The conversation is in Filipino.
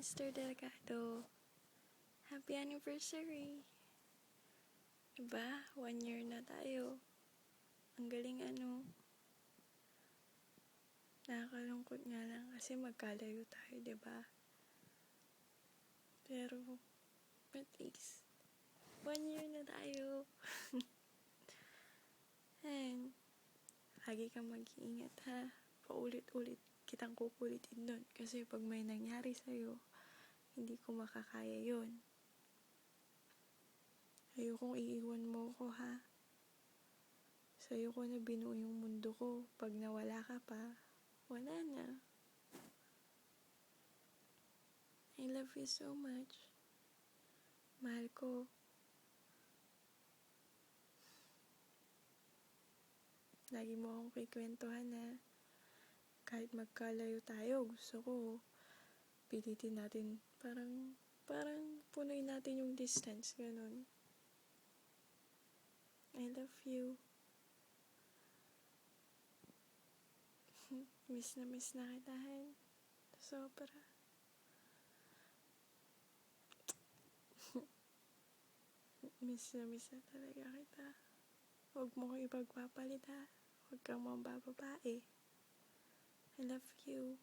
Mr. Delgado. Happy anniversary! Diba? 1 year na tayo. Ang galing Nakakalungkot nga lang kasi magkalayo tayo, diba? Pero, at least, 1 year na tayo. And, lagi kang mag-iingat ha. Paulit-ulit kitang kukulitin nun. Kasi pag may nangyari sa'yo, hindi ko makakaya yun. Ayokong iiwan mo ko ha. Sa'yo ko na binuo yung mundo ko. Pag nawala ka pa, wala na. I love you so much. Mahal ko. Lagi mo akong kikwentuhan na kahit magkalayo tayo, gusto ko pilitin natin parang punuin natin yung distance, ganun. I love you. Miss na kita, Han. Sobra. Miss na talaga kita. Huwag mo ko ipagpapalit ha. Huwag kang mambababae. I love you.